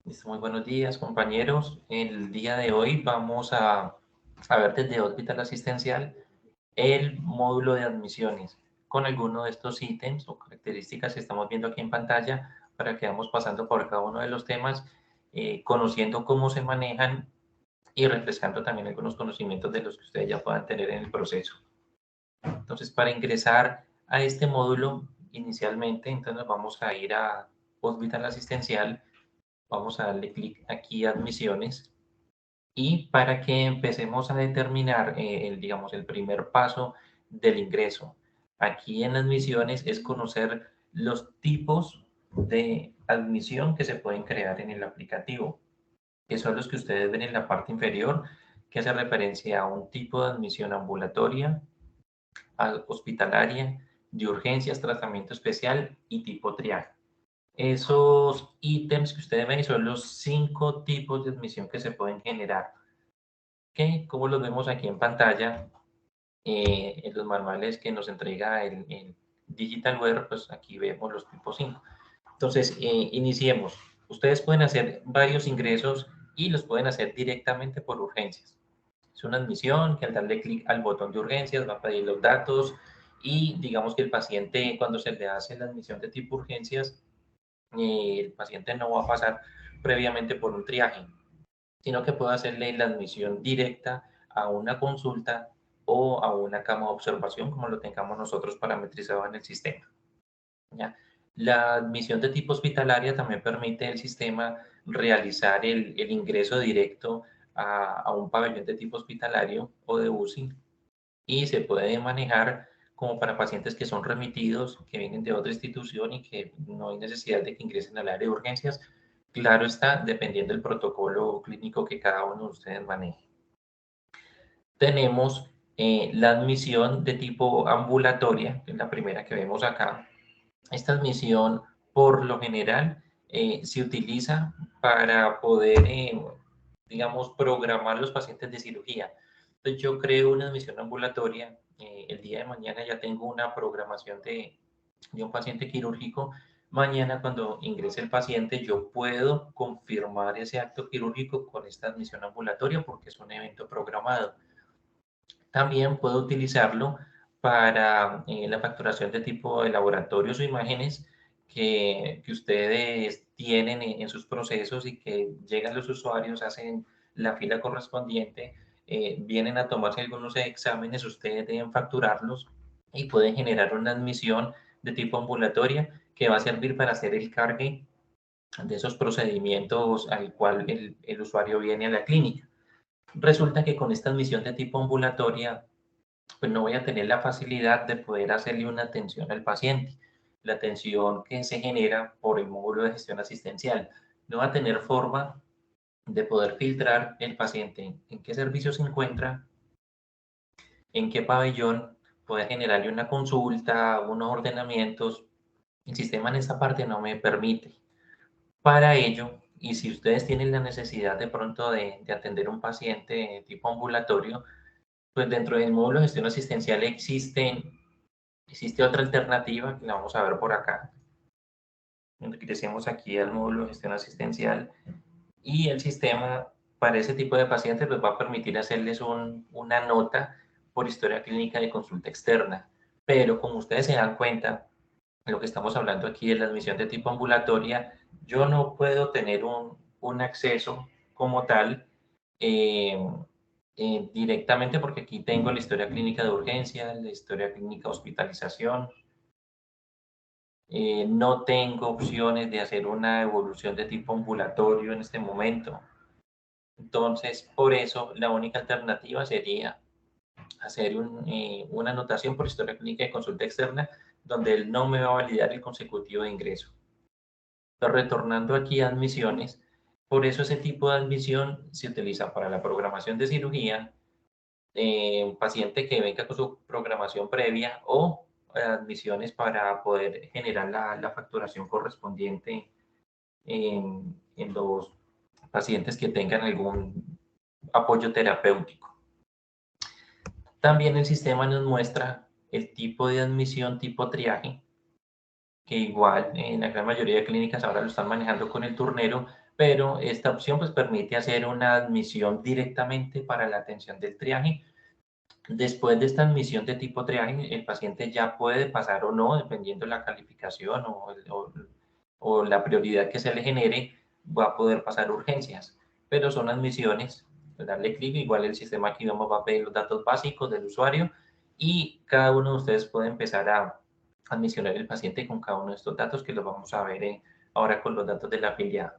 Listo, muy buenos días, compañeros. El día de hoy vamos a ver desde Hospital Asistencial el módulo de admisiones con alguno de estos ítems o características que estamos viendo aquí en pantalla para que vamos pasando por cada uno de los temas, conociendo cómo se manejan y refrescando también algunos conocimientos de los que ustedes ya puedan tener en el proceso. Entonces, para ingresar a este módulo, inicialmente, entonces vamos a ir a Hospital Asistencial. Vamos a darle clic aquí a admisiones y para que empecemos a determinar, digamos, el primer paso del ingreso. Aquí en admisiones es conocer los tipos de admisión que se pueden crear en el aplicativo, que son los que ustedes ven en la parte inferior, que hace referencia a un tipo de admisión ambulatoria, hospitalaria, de urgencias, tratamiento especial y tipo triaje. Esos ítems que ustedes ven son los 5 tipos de admisión que se pueden generar, que como los vemos aquí en pantalla, en los manuales que nos entrega el Digitalware, pues aquí vemos los tipos 5. Entonces, iniciemos. Ustedes pueden hacer varios ingresos y los pueden hacer directamente por urgencias. Es una admisión que al darle clic al botón de urgencias va a pedir los datos y digamos que el paciente, cuando se le hace la admisión de tipo urgencias, el paciente no va a pasar previamente por un triaje, sino que puede hacerle la admisión directa a una consulta o a una cama de observación, como lo tengamos nosotros parametrizado en el sistema. ¿Ya? La admisión de tipo hospitalaria también permite el sistema realizar el ingreso directo a un pabellón de tipo hospitalario o de UCI y se puede manejar como para pacientes que son remitidos, que vienen de otra institución y que no hay necesidad de que ingresen al área de urgencias. Claro está, dependiendo del protocolo clínico que cada uno de ustedes maneje. Tenemos la admisión de tipo ambulatoria, que es la primera que vemos acá. Esta admisión, por lo general, se utiliza para poder, digamos, programar los pacientes de cirugía. Entonces, yo creo una admisión ambulatoria. El día de mañana ya tengo una programación de un paciente quirúrgico. Mañana, cuando ingrese el paciente, yo puedo confirmar ese acto quirúrgico con esta admisión ambulatoria porque es un evento programado. También puedo utilizarlo para la facturación de tipo de laboratorios o imágenes que ustedes tienen en sus procesos y que llegan los usuarios, hacen la fila correspondiente, vienen a tomarse algunos exámenes, ustedes deben facturarlos y pueden generar una admisión de tipo ambulatoria que va a servir para hacer el cargue de esos procedimientos al cual el usuario viene a la clínica. Resulta que con esta admisión de tipo ambulatoria pues no voy a tener la facilidad de poder hacerle una atención al paciente. La atención que se genera por el módulo de gestión asistencial no va a tener forma de poder filtrar el paciente en qué servicio se encuentra, en qué pabellón, poder generarle una consulta, unos ordenamientos. El sistema en esta parte no me permite. Para ello, y si ustedes tienen la necesidad de pronto de atender un paciente tipo ambulatorio, pues dentro del módulo de gestión asistencial existe otra alternativa que la vamos a ver por acá. Ingresemos aquí al módulo de gestión asistencial y el sistema para ese tipo de pacientes pues va a permitir hacerles una nota por historia clínica de consulta externa. Pero como ustedes se dan cuenta, lo que estamos hablando aquí es la admisión de tipo ambulatoria, yo no puedo tener un acceso como tal eh, directamente porque aquí tengo la historia clínica de urgencia, la historia clínica de hospitalización, no tengo opciones de hacer una evolución de tipo ambulatorio en este momento. Entonces, por eso, la única alternativa sería hacer una anotación por historia clínica de consulta externa, donde él no me va a validar el consecutivo de ingreso. Pero retornando aquí a admisiones, por eso ese tipo de admisión se utiliza para la programación de cirugía, un paciente que venga con su programación previa o admisiones para poder generar la facturación correspondiente en los pacientes que tengan algún apoyo terapéutico. También el sistema nos muestra el tipo de admisión tipo triaje, que igual en la gran mayoría de clínicas ahora lo están manejando con el turnero, pero esta opción pues permite hacer una admisión directamente para la atención del triaje. Después de esta admisión de tipo triaje, el paciente ya puede pasar o no, dependiendo de la calificación o la prioridad que se le genere, va a poder pasar urgencias, pero son admisiones, pues darle clic, igual el sistema aquí vamos va a pedir los datos básicos del usuario y cada uno de ustedes puede empezar a admisionar el paciente con cada uno de estos datos que los vamos a ver ahora con los datos del afiliado.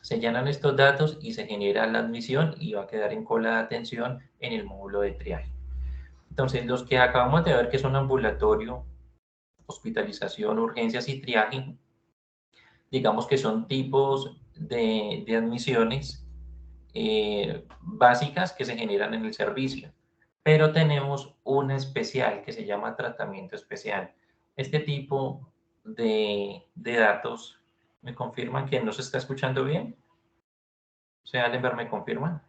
Se llenan estos datos y se genera la admisión y va a quedar en cola de atención en el módulo de triaje. Entonces, los que acabamos de ver que son ambulatorio, hospitalización, urgencias y triaje, digamos que son tipos de admisiones básicas que se generan en el servicio. Pero tenemos una especial que se llama tratamiento especial. Este tipo de datos me confirman que no se está escuchando bien. O sea, Alenber, ¿me confirman?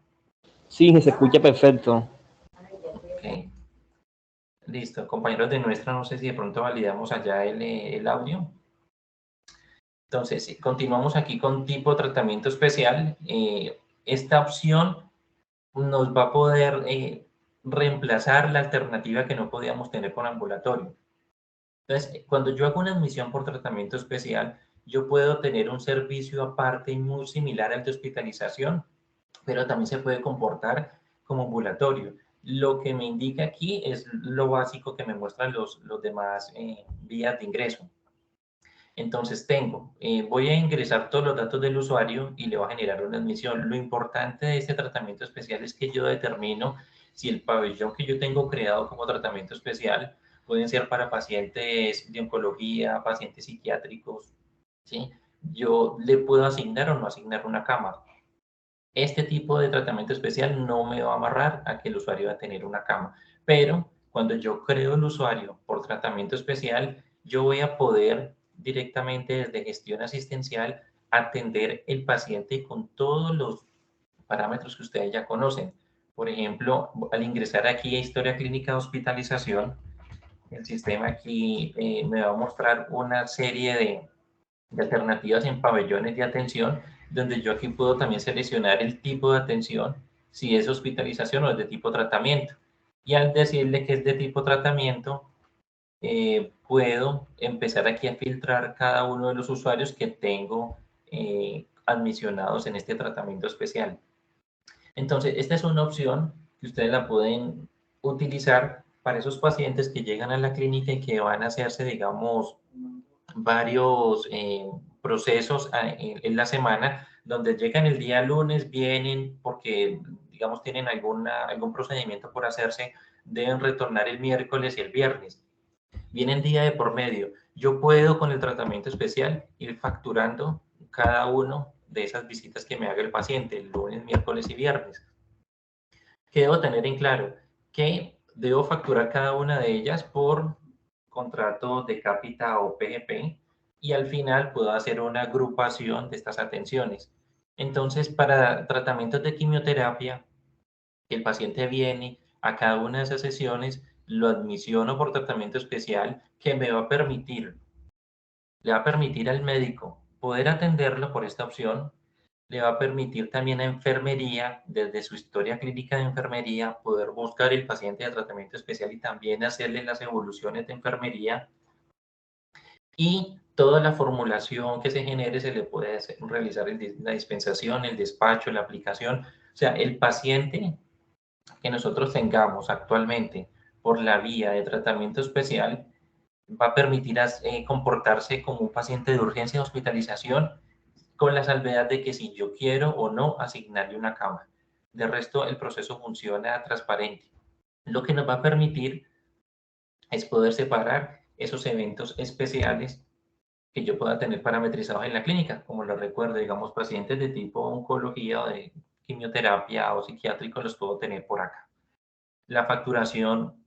Sí, se escucha perfecto. Ok. Listo. Compañeros de nuestra, no sé si de pronto validamos allá el audio. Entonces, continuamos aquí con tipo tratamiento especial. Esta opción nos va a poder reemplazar la alternativa que no podíamos tener con ambulatorio. Entonces, cuando yo hago una admisión por tratamiento especial, yo puedo tener un servicio aparte muy similar al de hospitalización, pero también se puede comportar como ambulatorio. Lo que me indica aquí es lo básico que me muestran los demás vías de ingreso. Entonces voy a ingresar todos los datos del usuario y le va a generar una admisión. Lo importante de este tratamiento especial es que yo determino si el pabellón que yo tengo creado como tratamiento especial pueden ser para pacientes de oncología, pacientes psiquiátricos, ¿sí? Yo le puedo asignar o no asignar una cama. Este tipo de tratamiento especial no me va a amarrar a que el usuario va a tener una cama, pero cuando yo creo el usuario por tratamiento especial, yo voy a poder directamente desde gestión asistencial atender el paciente con todos los parámetros que ustedes ya conocen. Por ejemplo, al ingresar aquí a historia clínica de hospitalización, el sistema aquí me va a mostrar una serie de alternativas en pabellones de atención, donde yo aquí puedo también seleccionar el tipo de atención, si es hospitalización o es de tipo tratamiento. Y al decirle que es de tipo tratamiento, puedo empezar aquí a filtrar cada uno de los usuarios que tengo admisionados en este tratamiento especial. Entonces, esta es una opción que ustedes la pueden utilizar para esos pacientes que llegan a la clínica y que van a hacerse, digamos, varios procesos en la semana, donde llegan el día lunes, vienen porque, digamos, tienen algún procedimiento por hacerse, deben retornar el miércoles y el viernes. Vienen día de por medio. Yo puedo con el tratamiento especial ir facturando cada uno de esas visitas que me haga el paciente, el lunes, miércoles y viernes. ¿Qué debo tener en claro? Que debo facturar cada una de ellas por contrato de cápita o PGP y al final puedo hacer una agrupación de estas atenciones. Entonces, para tratamientos de quimioterapia, el paciente viene a cada una de esas sesiones, lo admisiono por tratamiento especial que le va a permitir al médico poder atenderlo por esta opción, le va a permitir también a enfermería, desde su historia clínica de enfermería, poder buscar el paciente de tratamiento especial y también hacerle las evoluciones de enfermería. Y toda la formulación que se genere se le puede realizar la dispensación, el despacho, la aplicación. O sea, el paciente que nosotros tengamos actualmente por la vía de tratamiento especial va a permitir comportarse como un paciente de urgencia de hospitalización con la salvedad de que si yo quiero o no asignarle una cama. De resto, el proceso funciona transparente. Lo que nos va a permitir es poder separar esos eventos especiales que yo pueda tener parametrizados en la clínica, como lo recuerdo, digamos, pacientes de tipo oncología o de quimioterapia o psiquiátrico los puedo tener por acá. La facturación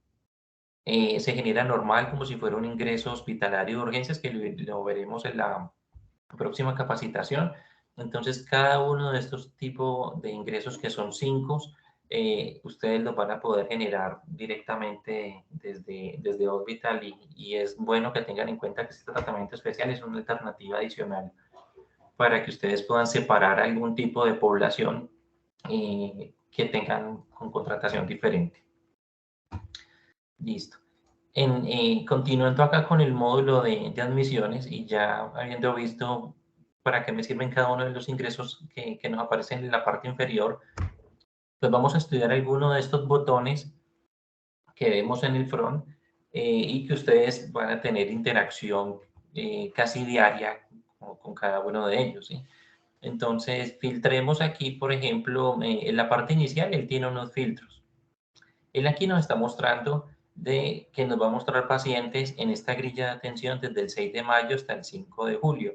se genera normal como si fuera un ingreso hospitalario de urgencias, que lo veremos en la próxima capacitación. Entonces, cada uno de estos tipos de ingresos, que son 5, ustedes los van a poder generar directamente desde Orbital y es bueno que tengan en cuenta que este tratamiento especial es una alternativa adicional para que ustedes puedan separar algún tipo de población que tengan con contratación diferente. Listo. Continuando acá con el módulo de admisiones y ya habiendo visto para qué me sirven cada uno de los ingresos que nos aparecen en la parte inferior, pues vamos a estudiar alguno de estos botones que vemos en el front y que ustedes van a tener interacción casi diaria con cada uno de ellos, ¿sí? Entonces, filtremos aquí, por ejemplo, en la parte inicial, él tiene unos filtros. Él aquí nos está mostrando que nos va a mostrar pacientes en esta grilla de atención desde el 6 de mayo hasta el 5 de julio.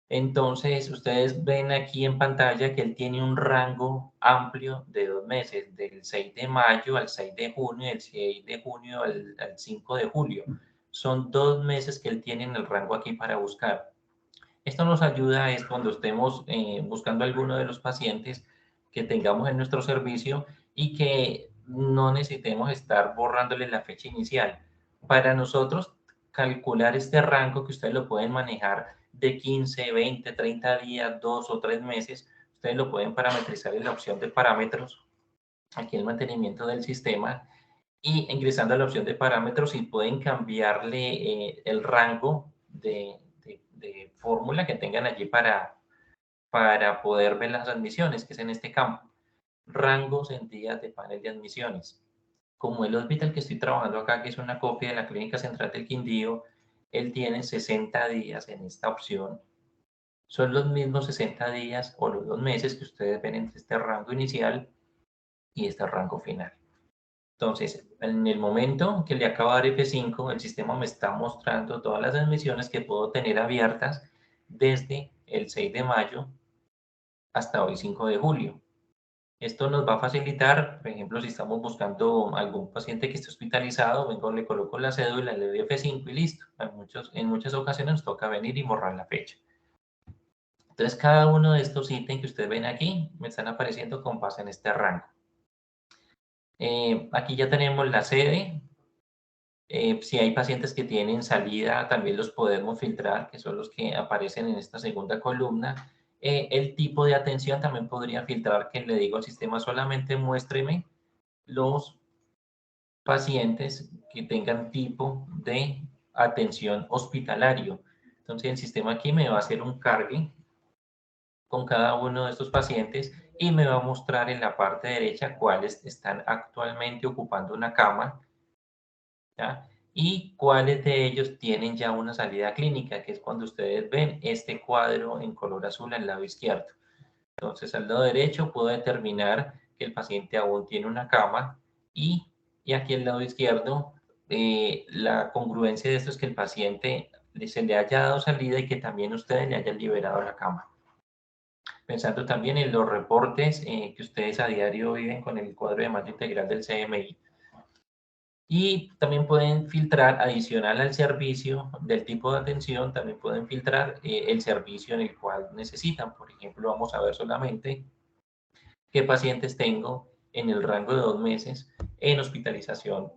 Entonces, ustedes ven aquí en pantalla que él tiene un rango amplio de 2 meses, del 6 de mayo al 6 de junio y del 6 de junio al 5 de julio. Son 2 meses que él tiene en el rango aquí para buscar. Esto nos ayuda es cuando estemos buscando alguno de los pacientes que tengamos en nuestro servicio y que no necesitemos estar borrándole la fecha inicial. Para nosotros, calcular este rango que ustedes lo pueden manejar de 15, 20, 30 días, 2 o 3 meses, ustedes lo pueden parametrizar en la opción de parámetros, aquí el mantenimiento del sistema, y ingresando a la opción de parámetros y pueden cambiarle el rango de fórmula que tengan allí para poder ver las admisiones, que es en este campo. Rangos en días de panel de admisiones. Como el hospital que estoy trabajando acá, que es una copia de la Clínica Central del Quindío, él tiene 60 días en esta opción. Son los mismos 60 días o los 2 meses que ustedes ven entre este rango inicial y este rango final. Entonces, en el momento que le acabo de dar F5, el sistema me está mostrando todas las admisiones que puedo tener abiertas desde el 6 de mayo hasta hoy 5 de julio. Esto nos va a facilitar, por ejemplo, si estamos buscando algún paciente que esté hospitalizado, vengo, le coloco la cédula, le doy F5 y listo. En muchas ocasiones nos toca venir y borrar la fecha. Entonces, cada uno de estos ítems que ustedes ven aquí me están apareciendo con base en este rango. Aquí ya tenemos la sede. Si hay pacientes que tienen salida, también los podemos filtrar, que son los que aparecen en esta segunda columna. El tipo de atención también podría filtrar, que le digo al sistema solamente muéstreme los pacientes que tengan tipo de atención hospitalario. Entonces el sistema aquí me va a hacer un cargue con cada uno de estos pacientes y me va a mostrar en la parte derecha cuáles están actualmente ocupando una cama, ¿ya? Y cuáles de ellos tienen ya una salida clínica, que es cuando ustedes ven este cuadro en color azul al lado izquierdo. Entonces, al lado derecho puedo determinar que el paciente aún tiene una cama y aquí al lado izquierdo la congruencia de esto es que el paciente se le haya dado salida y que también ustedes le hayan liberado la cama. Pensando también en los reportes que ustedes a diario viven con el cuadro de mando integral del CMI. Y también pueden filtrar, adicional al servicio del tipo de atención, también pueden filtrar el servicio en el cual necesitan. Por ejemplo, vamos a ver solamente qué pacientes tengo en el rango de 2 meses en hospitalización.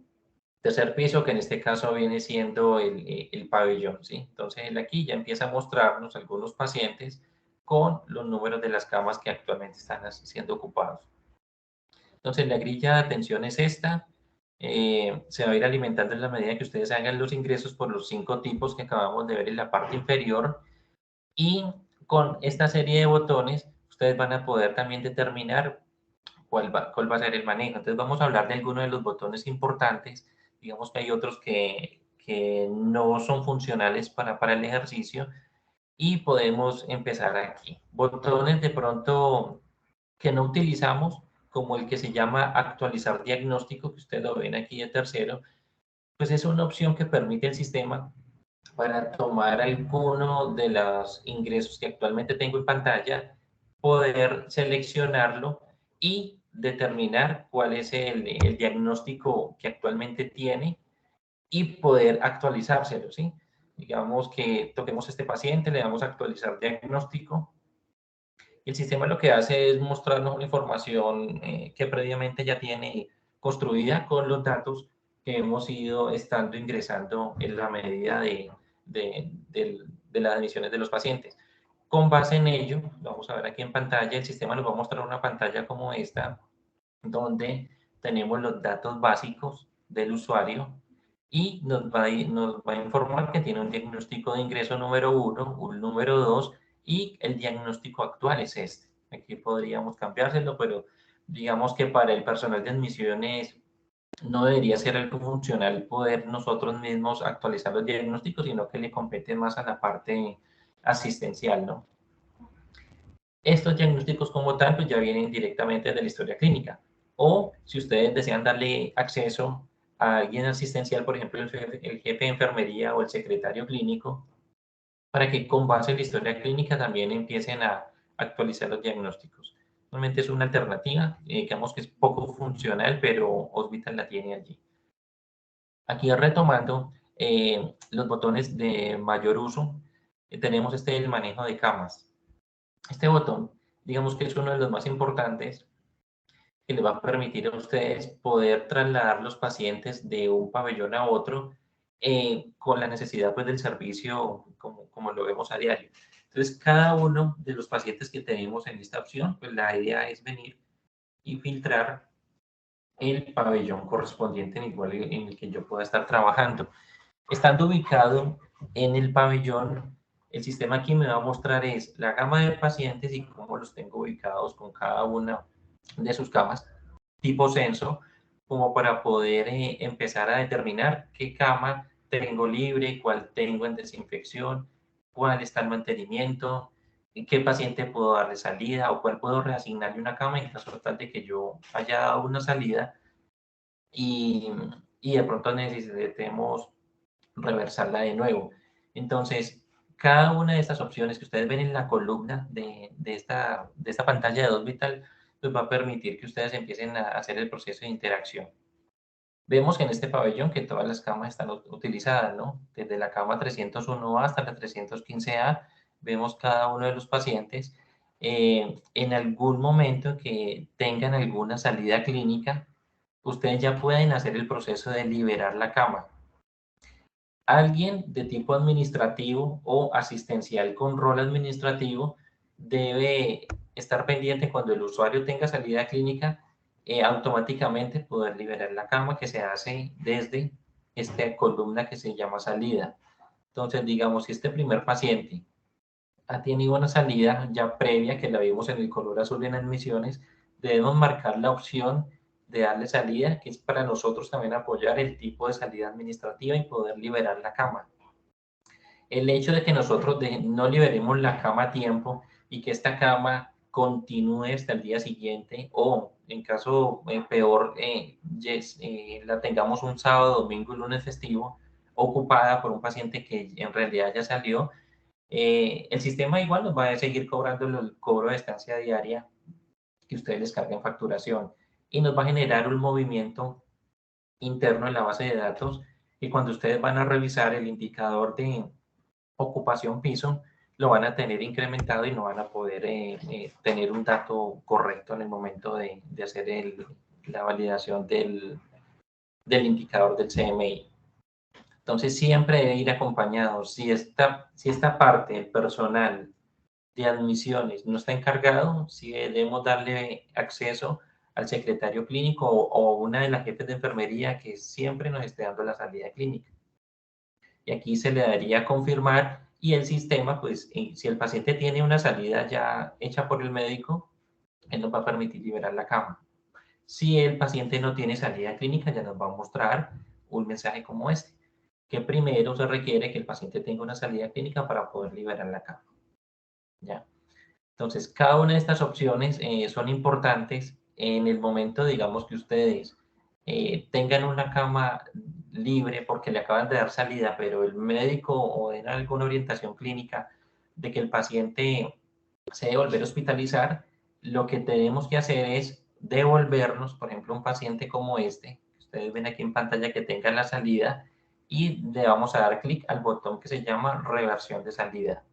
Tercer piso, que en este caso viene siendo el pabellón, ¿sí? Entonces, él aquí ya empieza a mostrarnos algunos pacientes con los números de las camas que actualmente están siendo ocupados. Entonces, la grilla de atención es esta. Se va a ir alimentando en la medida que ustedes hagan los ingresos por los 5 tipos que acabamos de ver en la parte inferior. Y con esta serie de botones, ustedes van a poder también determinar cuál va a ser el manejo. Entonces, vamos a hablar de algunos de los botones importantes. Digamos que hay otros que no son funcionales para el ejercicio. Y podemos empezar aquí. Botones de pronto que no utilizamos, como el que se llama actualizar diagnóstico, que ustedes lo ven aquí de tercero, pues es una opción que permite el sistema para tomar alguno de los ingresos que actualmente tengo en pantalla, poder seleccionarlo y determinar cuál es el diagnóstico que actualmente tiene y poder actualizárselo, ¿sí? Digamos que toquemos este paciente, le damos a actualizar diagnóstico. El sistema lo que hace es mostrarnos una información que previamente ya tiene construida con los datos que hemos ido estando ingresando en la medida de las admisiones de los pacientes. Con base en ello, vamos a ver aquí en pantalla, el sistema nos va a mostrar una pantalla como esta, donde tenemos los datos básicos del usuario y nos va a informar que tiene un diagnóstico de ingreso número 1, un número 2 y el diagnóstico actual es este. Aquí podríamos cambiárselo, pero digamos que para el personal de admisiones no debería ser algo funcional poder nosotros mismos actualizar los diagnósticos, sino que le compete más a la parte asistencial, ¿no? Estos diagnósticos como tal, pues ya vienen directamente de la historia clínica. O si ustedes desean darle acceso a alguien asistencial, por ejemplo, el jefe de enfermería o el secretario clínico, para que con base en la historia clínica también empiecen a actualizar los diagnósticos. Realmente es una alternativa, digamos que es poco funcional, pero Hospital la tiene allí. Aquí retomando los botones de mayor uso, tenemos el manejo de camas. Este botón, digamos que es uno de los más importantes que les va a permitir a ustedes poder trasladar los pacientes de un pabellón a otro con la necesidad pues, del servicio como lo vemos a diario. Entonces, cada uno de los pacientes que tenemos en esta opción, pues la idea es venir y filtrar el pabellón correspondiente en el que yo pueda estar trabajando. Estando ubicado en el pabellón, el sistema aquí me va a mostrar es la gama de pacientes y cómo los tengo ubicados con cada una de sus camas, tipo censo, como para poder empezar a determinar qué cama tengo libre, cuál tengo en desinfección, cuál está en mantenimiento, qué paciente puedo darle salida o cuál puedo reasignarle una cama en caso tal de que yo haya dado una salida y, y de pronto necesitemos reversarla de nuevo. Entonces, cada una de estas opciones que ustedes ven en la columna de esta pantalla de Hospital, pues va a permitir que ustedes empiecen a hacer el proceso de interacción. Vemos que en este pabellón que todas las camas están utilizadas, ¿no? Desde la cama 301A hasta la 315A, vemos cada uno de los pacientes. En algún momento que tengan alguna salida clínica, ustedes ya pueden hacer el proceso de liberar la cama. Alguien de tipo administrativo o asistencial con rol administrativo debe estar pendiente cuando el usuario tenga salida clínica, automáticamente poder liberar la cama que se hace desde esta columna que se llama salida. Entonces, digamos, si este primer paciente ha tenido una salida ya previa, que la vimos en el color azul en admisiones, debemos marcar la opción de darle salida, que es para nosotros también apoyar el tipo de salida administrativa y poder liberar la cama. El hecho de que nosotros no liberemos la cama a tiempo y que esta cama continúe hasta el día siguiente o en caso peor la tengamos un sábado, domingo y lunes festivo ocupada por un paciente que en realidad ya salió, el sistema igual nos va a seguir cobrando el cobro de estancia diaria que ustedes les carguen facturación y nos va a generar un movimiento interno en la base de datos y cuando ustedes van a revisar el indicador de ocupación piso, lo van a tener incrementado y no van a poder tener un dato correcto en el momento de hacer la validación del indicador del CMI. Entonces siempre debe ir acompañado. Si esta parte, el personal de admisiones no está encargado, si debemos darle acceso al secretario clínico o una de las jefes de enfermería que siempre nos esté dando la salida clínica. Y aquí se le daría a confirmar y el sistema, pues si el paciente tiene una salida ya hecha por el médico, él nos va a permitir liberar la cama. Si el paciente no tiene salida clínica, ya nos va a mostrar un mensaje como este, que primero se requiere que el paciente tenga una salida clínica para poder liberar la cama. ¿Ya? Entonces, cada una de estas opciones son importantes en el momento, digamos, que ustedes tengan una cama libre porque le acaban de dar salida, pero el médico o den alguna orientación clínica de que el paciente se debe volver a hospitalizar, lo que tenemos que hacer es devolvernos, por ejemplo, un paciente como este, que ustedes ven aquí en pantalla que tenga la salida, y le vamos a dar clic al botón que se llama reversión de salida.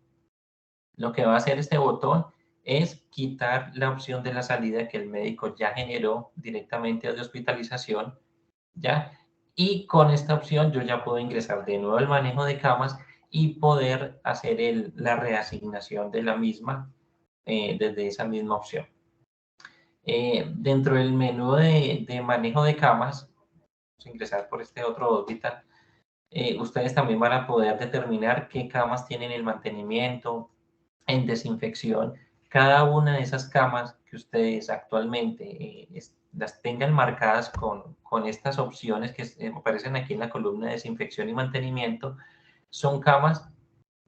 Lo que va a hacer este botón es quitar la opción de la salida que el médico ya generó directamente de hospitalización, ¿ya? Y con esta opción yo ya puedo ingresar de nuevo al manejo de camas y poder hacer la reasignación de la misma desde esa misma opción. Dentro del menú de manejo de camas, vamos a ingresar por este otro orbital, ustedes también van a poder determinar qué camas tienen el mantenimiento, en desinfección. Cada una de esas camas que ustedes actualmente las tengan marcadas con estas opciones que aparecen aquí en la columna de desinfección y mantenimiento, son camas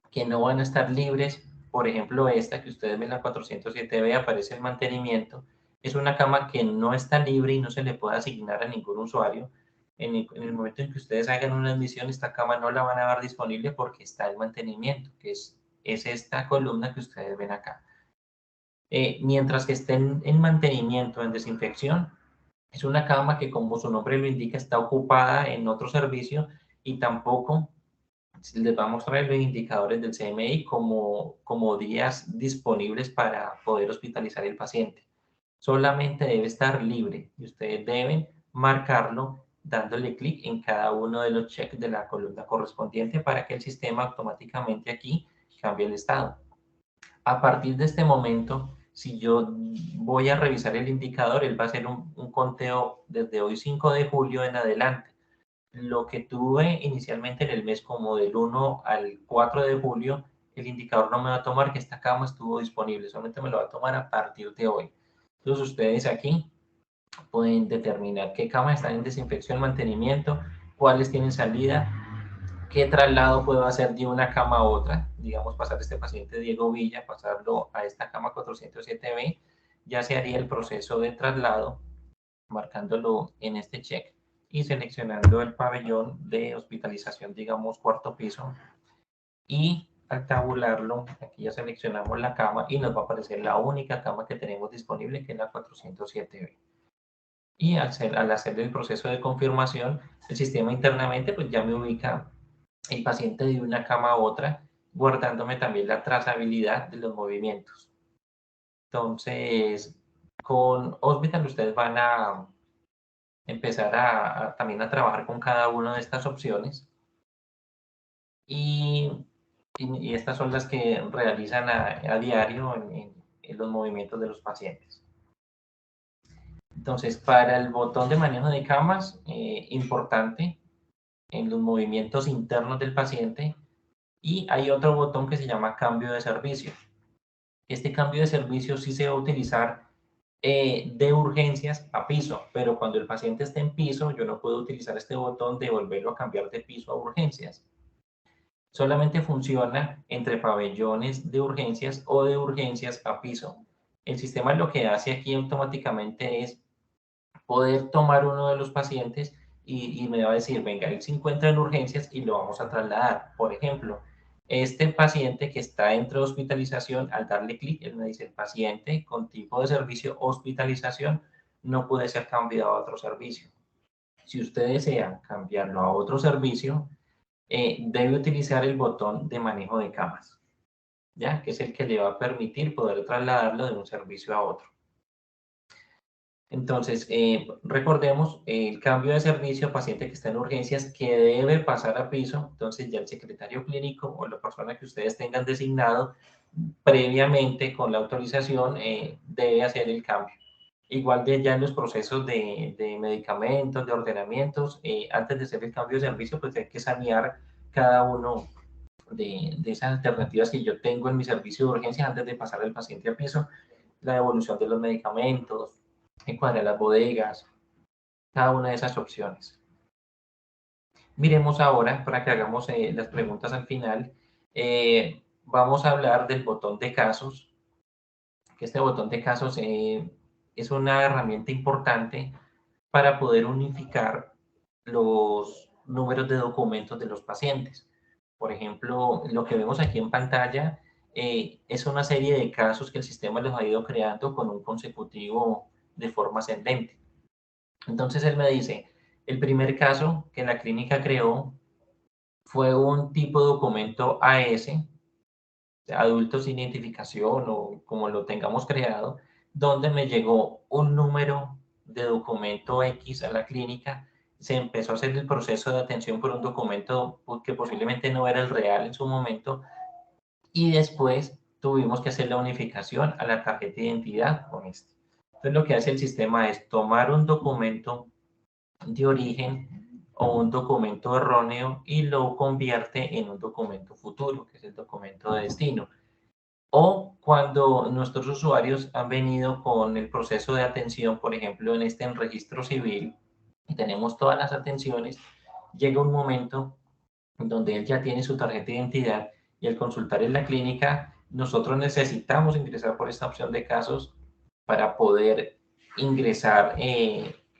que no van a estar libres. Por ejemplo, esta que ustedes ven, la 407B, aparece el mantenimiento. Es una cama que no está libre y no se le puede asignar a ningún usuario. En el momento en que ustedes hagan una admisión, esta cama no la van a ver disponible porque está el mantenimiento, que es esta columna que ustedes ven acá. Mientras que estén en mantenimiento, en desinfección, es una cama que, como su nombre lo indica, está ocupada en otro servicio y tampoco les va a mostrar los indicadores del CMI como días disponibles para poder hospitalizar el paciente. Solamente debe estar libre y ustedes deben marcarlo dándole clic en cada uno de los checks de la columna correspondiente para que el sistema automáticamente aquí cambie el estado. A partir de este momento, si yo voy a revisar el indicador, él va a hacer un conteo desde hoy 5 de julio en adelante. Lo que tuve inicialmente en el mes como del 1 al 4 de julio, el indicador no me va a tomar que esta cama estuvo disponible, solamente me lo va a tomar a partir de hoy. Entonces ustedes aquí pueden determinar qué camas están en desinfección, mantenimiento, cuáles tienen salida, qué traslado puedo hacer de una cama a otra, digamos pasar este paciente Diego Villa, pasarlo a esta cama 407B, ya se haría el proceso de traslado, marcándolo en este check y seleccionando el pabellón de hospitalización, digamos cuarto piso, y al tabularlo, aquí ya seleccionamos la cama y nos va a aparecer la única cama que tenemos disponible, que es la 407B. Y al hacer el proceso de confirmación, el sistema internamente pues ya me ubica el paciente de una cama a otra, guardándome también la trazabilidad de los movimientos. Entonces, con Hospital ustedes van a empezar también a trabajar con cada una de estas opciones y estas son las que realizan a diario en los movimientos de los pacientes. Entonces, para el botón de manejo de camas, importante en los movimientos internos del paciente, y hay otro botón que se llama cambio de servicio. Este cambio de servicio sí se va a utilizar de urgencias a piso, pero cuando el paciente esté en piso, yo no puedo utilizar este botón de volverlo a cambiar de piso a urgencias. Solamente funciona entre pabellones de urgencias o de urgencias a piso. El sistema lo que hace aquí automáticamente es poder tomar uno de los pacientes y me va a decir, venga, él se encuentra en urgencias y lo vamos a trasladar. Por ejemplo, este paciente que está dentro de hospitalización, al darle clic, él me dice, el paciente con tipo de servicio hospitalización no puede ser cambiado a otro servicio. Si usted desea cambiarlo a otro servicio, debe utilizar el botón de manejo de camas, ¿ya? Que es el que le va a permitir poder trasladarlo de un servicio a otro. Entonces, recordemos el cambio de servicio, paciente que está en urgencias que debe pasar a piso, entonces ya el secretario clínico o la persona que ustedes tengan designado previamente con la autorización debe hacer el cambio. Igual de ya en los procesos de medicamentos, de ordenamientos, antes de hacer el cambio de servicio, pues hay que sanear cada uno de esas alternativas que yo tengo en mi servicio de urgencia antes de pasar al paciente a piso, la devolución de los medicamentos, encuadrar las bodegas, cada una de esas opciones. Miremos ahora, para que hagamos las preguntas al final, vamos a hablar del botón de casos, que este botón de casos es una herramienta importante para poder unificar los números de documentos de los pacientes. Por ejemplo, lo que vemos aquí en pantalla es una serie de casos que el sistema los ha ido creando con un consecutivo de forma ascendente. Entonces él me dice, el primer caso que la clínica creó fue un tipo de documento AS, adultos sin identificación o como lo tengamos creado, donde me llegó un número de documento X a la clínica se empezó a hacer el proceso de atención por un documento que posiblemente no era el real en su momento, y después tuvimos que hacer la unificación a la tarjeta de identidad con este. Entonces lo que hace el sistema es tomar un documento de origen o un documento erróneo y lo convierte en un documento futuro, que es el documento de destino. O cuando nuestros usuarios han venido con el proceso de atención, por ejemplo, en registro civil, y tenemos todas las atenciones, llega un momento donde él ya tiene su tarjeta de identidad y al consultar en la clínica, nosotros necesitamos ingresar por esta opción de casos para poder ingresar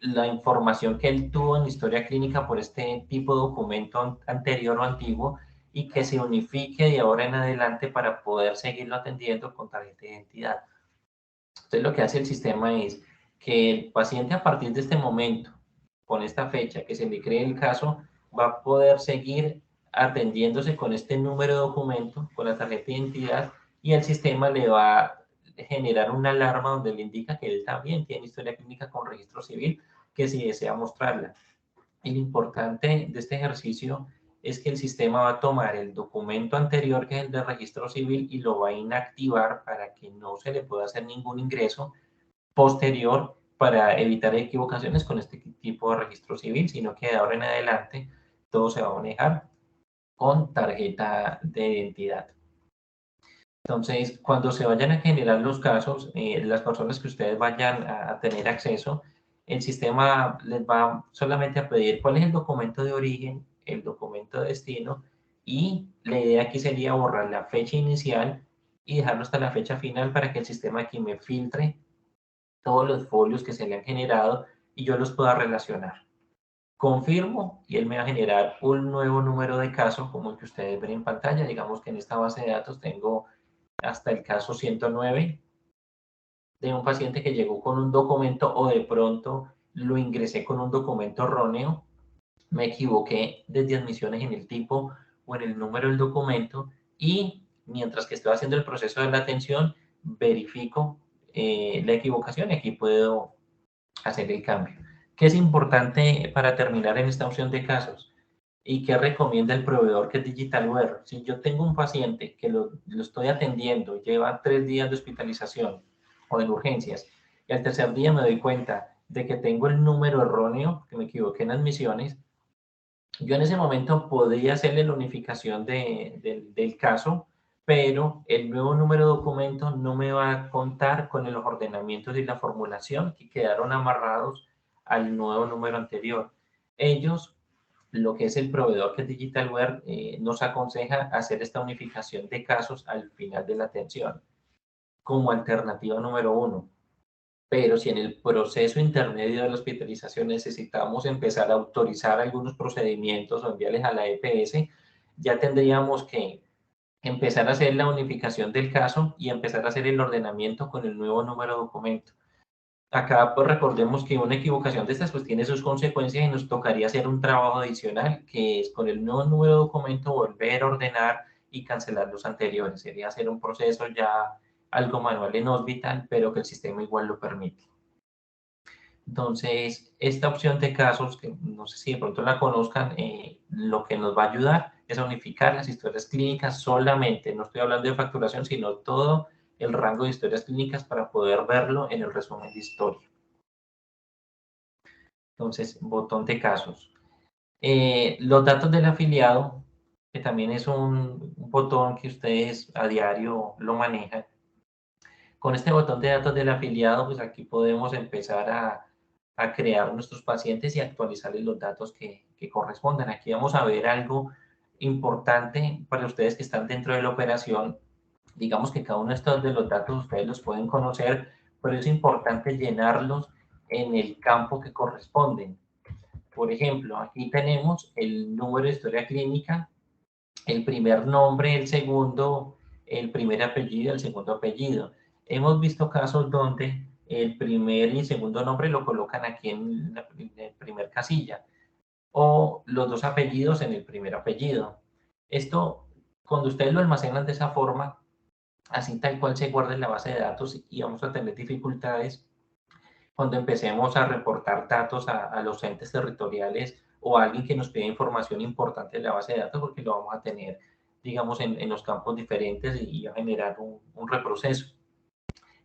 la información que él tuvo en la historia clínica por este tipo de documento anterior o antiguo y que se unifique de ahora en adelante para poder seguirlo atendiendo con tarjeta de identidad. Entonces lo que hace el sistema es que el paciente a partir de este momento, con esta fecha que se le cree el caso, va a poder seguir atendiéndose con este número de documento, con la tarjeta de identidad, y el sistema le va a generar una alarma donde le indica que él también tiene historia clínica con registro civil, que si desea mostrarla. Y lo importante de este ejercicio es que el sistema va a tomar el documento anterior, que es el de registro civil, y lo va a inactivar para que no se le pueda hacer ningún ingreso posterior para evitar equivocaciones con este tipo de registro civil, sino que de ahora en adelante todo se va a manejar con tarjeta de identidad. Entonces, cuando se vayan a generar los casos, las personas que ustedes vayan a tener acceso, el sistema les va solamente a pedir cuál es el documento de origen, el documento de destino, y la idea aquí sería borrar la fecha inicial y dejarlo hasta la fecha final para que el sistema aquí me filtre todos los folios que se le han generado y yo los pueda relacionar. Confirmo y él me va a generar un nuevo número de caso como el que ustedes ven en pantalla. Digamos que en esta base de datos tengo hasta el caso 109 de un paciente que llegó con un documento o de pronto lo ingresé con un documento erróneo, me equivoqué desde admisiones en el tipo o en el número del documento y mientras que estoy haciendo el proceso de la atención, verifico la equivocación y aquí puedo hacer el cambio. ¿Qué es importante para terminar en esta opción de casos? ¿Y qué recomienda el proveedor que es Digitalware? Si yo tengo un paciente que lo estoy atendiendo, lleva 3 días de hospitalización o de urgencias, y al tercer día me doy cuenta de que tengo el número erróneo, que me equivoqué en admisiones, yo en ese momento podría hacerle la unificación del caso, pero el nuevo número de documento no me va a contar con los ordenamientos y la formulación que quedaron amarrados al nuevo número anterior. Ellos, lo que es el proveedor que es Digitalware, nos aconseja hacer esta unificación de casos al final de la atención como alternativa número uno. Pero si en el proceso intermedio de la hospitalización necesitamos empezar a autorizar algunos procedimientos o enviarles a la EPS, ya tendríamos que empezar a hacer la unificación del caso y empezar a hacer el ordenamiento con el nuevo número de documento. Acá pues recordemos que una equivocación de estas pues tiene sus consecuencias y nos tocaría hacer un trabajo adicional que es con el nuevo número de documento volver a ordenar y cancelar los anteriores. Sería hacer un proceso ya algo manual en Hospital, pero que el sistema igual lo permite. Entonces, esta opción de casos, que no sé si de pronto la conozcan, lo que nos va a ayudar es a unificar las historias clínicas solamente, no estoy hablando de facturación, sino todo el rango de historias clínicas para poder verlo en el resumen de historia. Entonces, botón de casos. Los datos del afiliado, que también es un botón que ustedes a diario lo manejan. Con este botón de datos del afiliado, pues aquí podemos empezar a crear nuestros pacientes y actualizarles los datos que correspondan. Aquí vamos a ver algo importante para ustedes que están dentro de la operación. Digamos que cada uno de estos de los datos ustedes los pueden conocer, pero es importante llenarlos en el campo que corresponden. Por ejemplo, aquí tenemos el número de historia clínica, el primer nombre, el segundo, el primer apellido, el segundo apellido. Hemos visto casos donde el primer y segundo nombre lo colocan aquí en la primer casilla o los dos apellidos en el primer apellido. Esto, cuando ustedes lo almacenan de esa forma, así tal cual se guarda en la base de datos y vamos a tener dificultades cuando empecemos a reportar datos a los entes territoriales o a alguien que nos pida información importante de la base de datos, porque lo vamos a tener, digamos, en los campos diferentes y a generar un reproceso.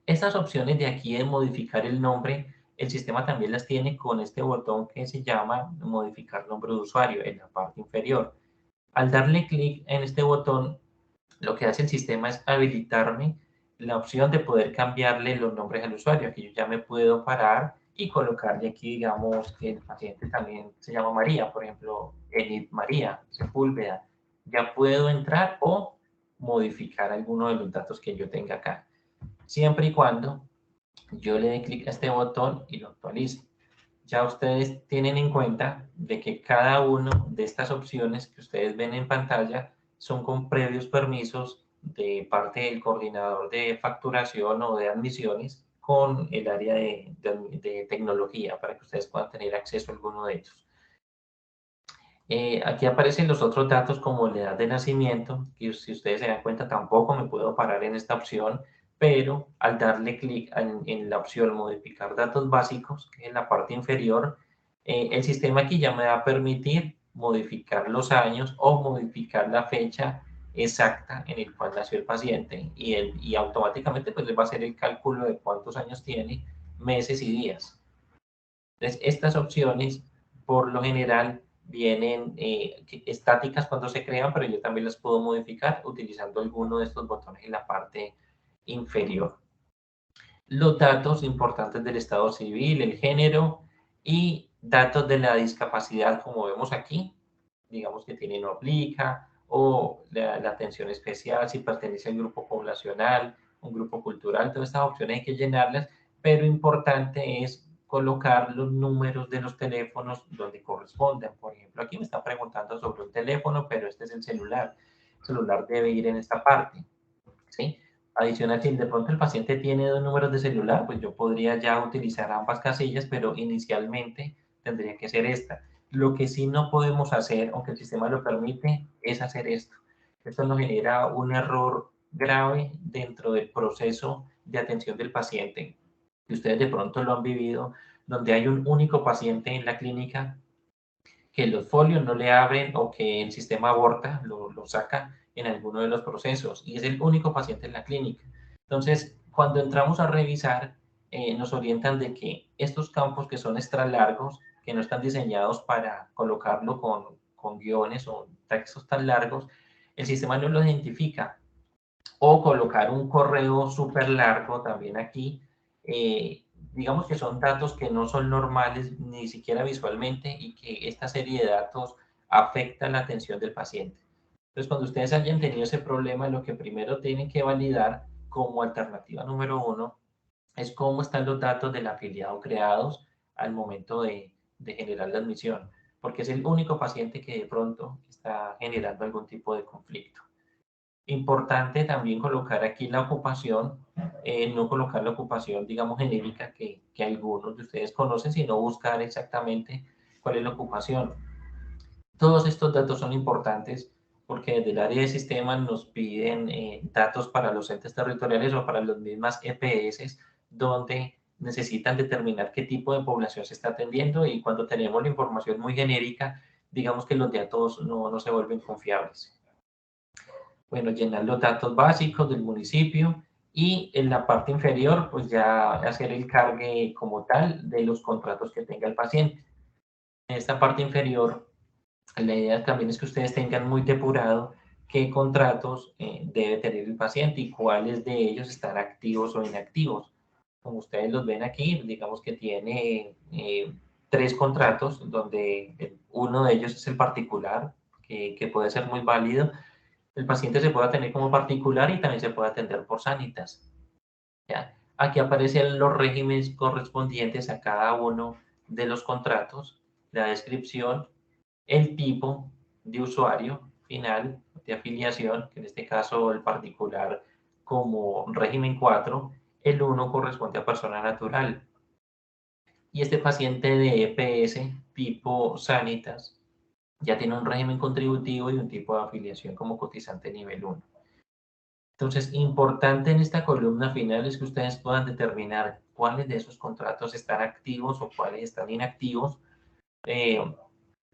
Estas opciones de aquí de modificar el nombre, el sistema también las tiene con este botón que se llama modificar nombre de usuario en la parte inferior. Al darle clic en este botón, lo que hace el sistema es habilitarme la opción de poder cambiarle los nombres al usuario. Aquí yo ya me puedo parar y colocarle aquí, digamos, que el paciente también se llama María, por ejemplo, Enid María Sepúlveda. Ya puedo entrar o modificar alguno de los datos que yo tenga acá, siempre y cuando yo le dé clic a este botón y lo actualice. Ya ustedes tienen en cuenta de que cada una de estas opciones que ustedes ven en pantalla son con previos permisos de parte del coordinador de facturación o de admisiones con el área de tecnología para que ustedes puedan tener acceso a alguno de ellos. Aquí aparecen los otros datos como la edad de nacimiento, que si ustedes se dan cuenta tampoco me puedo parar en esta opción, pero al darle clic en la opción modificar datos básicos, que es en la parte inferior, el sistema aquí ya me va a permitir modificar los años o modificar la fecha exacta en el cual nació el paciente y automáticamente pues le va a hacer el cálculo de cuántos años tiene, meses y días. Entonces, estas opciones, por lo general, vienen estáticas cuando se crean, pero yo también las puedo modificar utilizando alguno de estos botones en la parte inferior. Los datos importantes del estado civil, el género y datos de la discapacidad, como vemos aquí, digamos que tiene no aplica, o la atención especial, si pertenece al grupo poblacional, un grupo cultural, todas estas opciones hay que llenarlas, pero importante es colocar los números de los teléfonos donde corresponden. Por ejemplo, aquí me está preguntando sobre un teléfono, pero este es el celular. El celular debe ir en esta parte, ¿sí? Adicional, si de pronto el paciente tiene dos números de celular, pues yo podría ya utilizar ambas casillas, pero inicialmente tendría que ser esta. Lo que sí no podemos hacer, aunque el sistema lo permite, es hacer esto. Esto nos genera un error grave dentro del proceso de atención del paciente, que ustedes de pronto lo han vivido, donde hay un único paciente en la clínica que los folios no le abren o que el sistema aborta, lo saca en alguno de los procesos y es el único paciente en la clínica. Entonces, cuando entramos a revisar, nos orientan de que estos campos que son extra largos, que no están diseñados para colocarlo con guiones o textos tan largos, el sistema no los identifica. O colocar un correo súper largo también aquí. Digamos que son datos que no son normales ni siquiera visualmente y que esta serie de datos afecta la atención del paciente. Entonces, cuando ustedes hayan tenido ese problema, lo que primero tienen que validar como alternativa número uno es cómo están los datos del afiliado creados al momento de generar la admisión, porque es el único paciente que de pronto está generando algún tipo de conflicto. Importante también colocar aquí la ocupación, no colocar la ocupación, digamos, genérica que algunos de ustedes conocen, sino buscar exactamente cuál es la ocupación. Todos estos datos son importantes porque desde el área de sistemas nos piden datos para los entes territoriales o para las mismas EPS, donde necesitan determinar qué tipo de población se está atendiendo y cuando tenemos la información muy genérica, digamos que los datos no se vuelven confiables. Bueno, llenar los datos básicos del municipio y en la parte inferior, pues ya hacer el cargue como tal de los contratos que tenga el paciente. En esta parte inferior, la idea también es que ustedes tengan muy depurado qué contratos debe tener el paciente y cuáles de ellos están activos o inactivos. Como ustedes los ven aquí, digamos que tiene 3 contratos, donde uno de ellos es el particular, que puede ser muy válido. El paciente se puede atender como particular y también se puede atender por Sanitas. ¿Ya? Aquí aparecen los regímenes correspondientes a cada uno de los contratos, la descripción, el tipo de usuario final de afiliación, que en este caso el particular como régimen 4, el 1 corresponde a persona natural. Y este paciente de EPS tipo Sanitas ya tiene un régimen contributivo y un tipo de afiliación como cotizante nivel 1. Entonces, importante en esta columna final es que ustedes puedan determinar cuáles de esos contratos están activos o cuáles están inactivos, eh,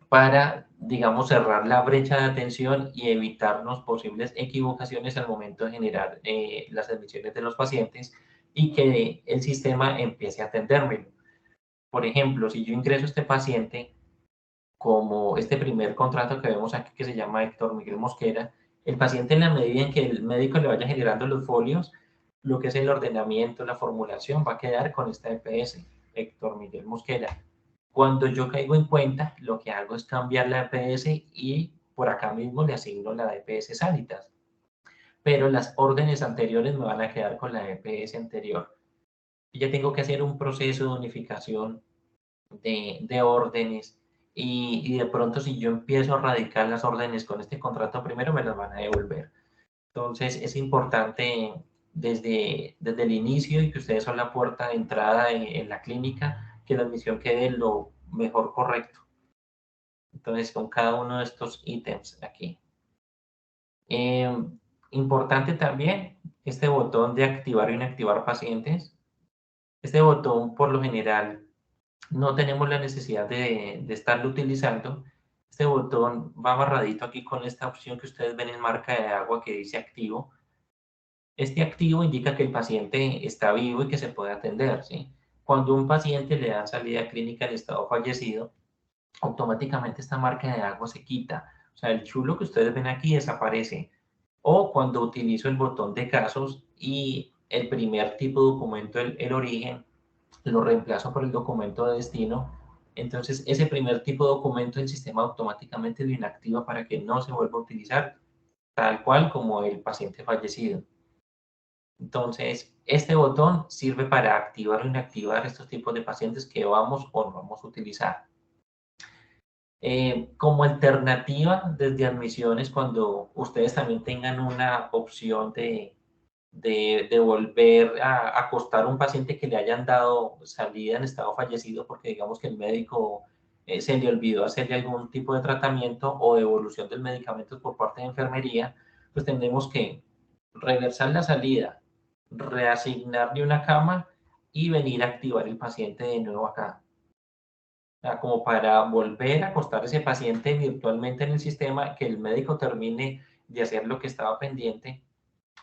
para, digamos, cerrar la brecha de atención y evitarnos posibles equivocaciones al momento de generar las admisiones de los pacientes y que el sistema empiece a atendérmelo. Por ejemplo, si yo ingreso a este paciente como este primer contrato que vemos aquí que se llama Héctor Miguel Mosquera, el paciente en la medida en que el médico le vaya generando los folios, lo que es el ordenamiento, la formulación, va a quedar con esta EPS, Héctor Miguel Mosquera. Cuando yo caigo en cuenta, lo que hago es cambiar la EPS y por acá mismo le asigno la EPS Sanitas. Pero las órdenes anteriores me van a quedar con la EPS anterior. Y ya tengo que hacer un proceso de unificación de órdenes y de pronto si yo empiezo a radicar las órdenes con este contrato primero me las van a devolver. Entonces es importante desde el inicio y que ustedes son la puerta de entrada en la clínica, que la admisión quede lo mejor correcto. Entonces con cada uno de estos ítems aquí. Eh, Importante también este botón de activar o inactivar pacientes. Este botón por lo general no tenemos la necesidad de estarlo utilizando. Este botón va amarradito aquí con esta opción que ustedes ven en marca de agua que dice activo. Este activo indica que el paciente está vivo y que se puede atender, ¿sí? Cuando un paciente le da salida clínica en estado fallecido, automáticamente esta marca de agua se quita. O sea, el chulo que ustedes ven aquí desaparece. O cuando utilizo el botón de casos y el primer tipo de documento, el origen, lo reemplazo por el documento de destino, entonces ese primer tipo de documento el sistema automáticamente lo inactiva para que no se vuelva a utilizar tal cual como el paciente fallecido. Entonces, este botón sirve para activar o inactivar estos tipos de pacientes que vamos o no vamos a utilizar. Como alternativa desde admisiones, cuando ustedes también tengan una opción de volver a acostar a un paciente que le hayan dado salida en estado fallecido porque digamos que el médico se le olvidó hacerle algún tipo de tratamiento o devolución del medicamento por parte de enfermería, pues tendremos que reversar la salida, reasignarle una cama y venir a activar el paciente de nuevo acá. O sea, como para volver a acostar a ese paciente virtualmente en el sistema, que el médico termine de hacer lo que estaba pendiente,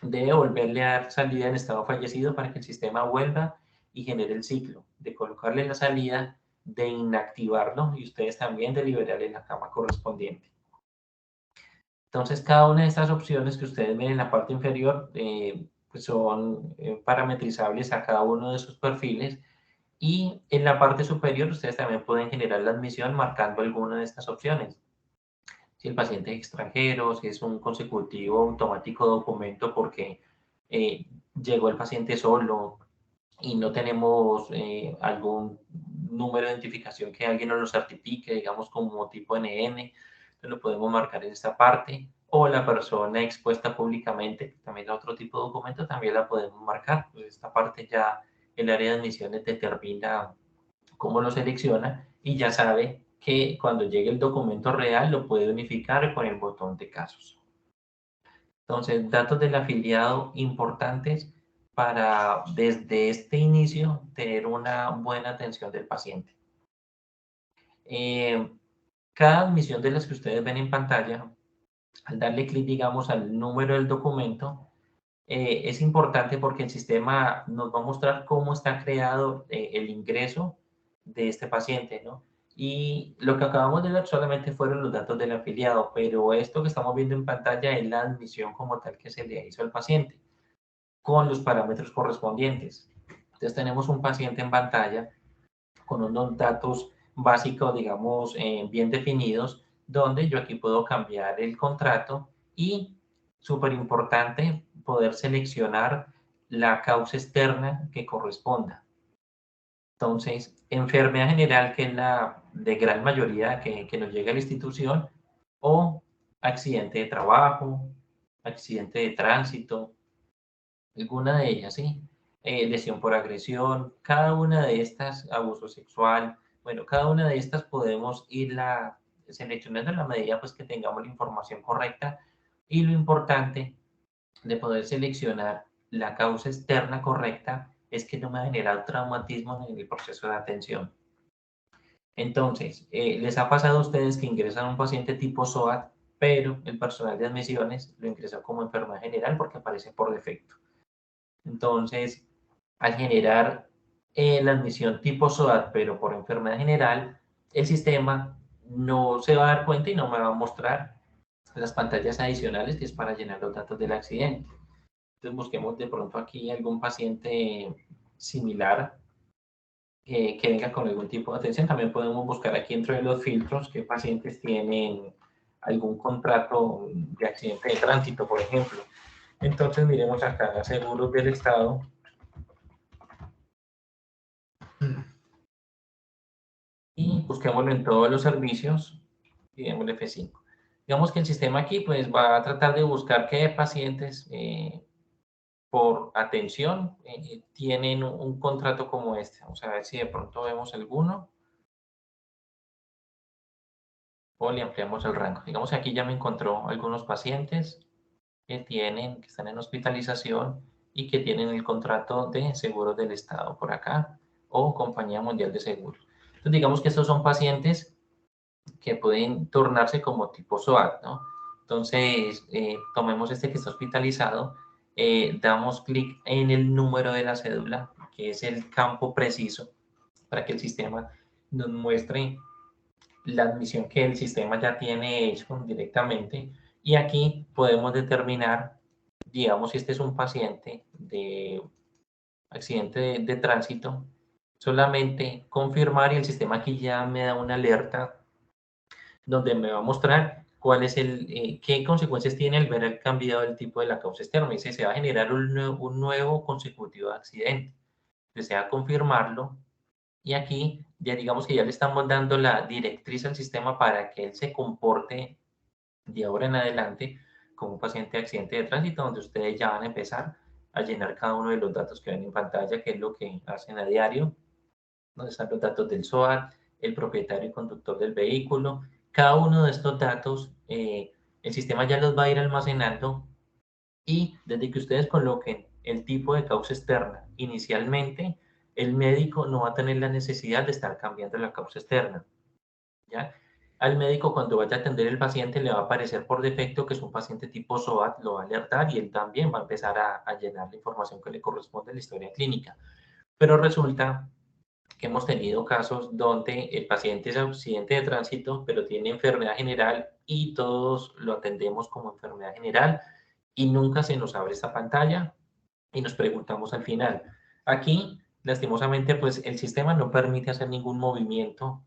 debe volverle a dar salida en estado fallecido para que el sistema vuelva y genere el ciclo de colocarle la salida, de inactivarlo y ustedes también de liberarle la cama correspondiente. Entonces, cada una de estas opciones que ustedes ven en la parte inferior pues son parametrizables a cada uno de sus perfiles y en la parte superior ustedes también pueden generar la admisión marcando alguna de estas opciones. Si el paciente es extranjero, si es un consecutivo automático documento porque llegó el paciente solo y no tenemos algún número de identificación que alguien nos lo certifique, digamos como tipo NN, entonces lo podemos marcar en esta parte. O la persona expuesta públicamente, también otro tipo de documento, también la podemos marcar. Pues esta parte ya el área de admisiones determina cómo lo selecciona y ya sabe que cuando llegue el documento real lo puede unificar con el botón de casos. Entonces, datos del afiliado importantes para desde este inicio tener una buena atención del paciente. Eh, Cada admisión de las que ustedes ven en pantalla, al darle clic, digamos, al número del documento, es importante porque el sistema nos va a mostrar cómo está creado el ingreso de este paciente, ¿no? Y lo que acabamos de ver solamente fueron los datos del afiliado, pero esto que estamos viendo en pantalla es la admisión como tal que se le hizo al paciente, con los parámetros correspondientes. Entonces tenemos un paciente en pantalla con unos datos básicos, digamos, bien definidos, donde yo aquí puedo cambiar el contrato y, súper importante, poder seleccionar la causa externa que corresponda. Entonces, enfermedad general, que es la de gran mayoría que nos llega a la institución, o accidente de trabajo, accidente de tránsito, alguna de ellas, ¿sí? Lesión por agresión, cada una de estas, abuso sexual, bueno, cada una de estas podemos irla seleccionando en la medida pues que tengamos la información correcta y lo importante de poder seleccionar la causa externa correcta es que no me ha generado traumatismo en el proceso de atención. Entonces, ¿les ha pasado a ustedes que ingresan a un paciente tipo SOAT, pero el personal de admisiones lo ingresó como enfermedad general porque aparece por defecto? Entonces, al generar la admisión tipo SOAT, pero por enfermedad general, el sistema no se va a dar cuenta y no me va a mostrar las pantallas adicionales que es para llenar los datos del accidente. Entonces, busquemos de pronto aquí algún paciente similar que venga con algún tipo de atención. También podemos buscar aquí dentro de los filtros qué pacientes tienen algún contrato de accidente de tránsito, por ejemplo. Entonces, miremos acá, seguros del Estado. Y busquémoslo en todos los servicios y démosle F5. Digamos que el sistema aquí pues va a tratar de buscar qué pacientes por atención tienen un contrato como este. Vamos a ver si de pronto vemos alguno o le ampliamos el rango. Digamos que aquí ya me encontró algunos pacientes que están en hospitalización y que tienen el contrato de seguros del Estado por acá o Compañía Mundial de Seguros. Entonces digamos que estos son pacientes que pueden tornarse como tipo SOAT, ¿no? Entonces, tomemos este que está hospitalizado, damos clic en el número de la cédula, que es el campo preciso, para que el sistema nos muestre la admisión que el sistema ya tiene hecho directamente. Y aquí podemos determinar, digamos, si este es un paciente de accidente de tránsito, solamente confirmar y el sistema aquí ya me da una alerta donde me va a mostrar cuál es qué consecuencias tiene el ver el cambiado el tipo de la causa externa. Me dice, se va a generar un nuevo consecutivo de accidente. Desea confirmarlo y aquí ya digamos que ya le estamos dando la directriz al sistema para que él se comporte de ahora en adelante como un paciente de accidente de tránsito, donde ustedes ya van a empezar a llenar cada uno de los datos que ven en pantalla, que es lo que hacen a diario, donde están los datos del SOAT, el propietario y conductor del vehículo. Cada uno de estos datos, el sistema ya los va a ir almacenando y desde que ustedes coloquen el tipo de causa externa inicialmente, el médico no va a tener la necesidad de estar cambiando la causa externa, ¿ya? Al médico cuando vaya a atender el paciente le va a aparecer por defecto que es un paciente tipo SOAT, lo va a alertar y él también va a empezar a llenar la información que le corresponde a la historia clínica. Pero resulta que hemos tenido casos donde el paciente es accidente de tránsito, pero tiene enfermedad general y todos lo atendemos como enfermedad general y nunca se nos abre esta pantalla y nos preguntamos al final. Aquí, lastimosamente, pues el sistema no permite hacer ningún movimiento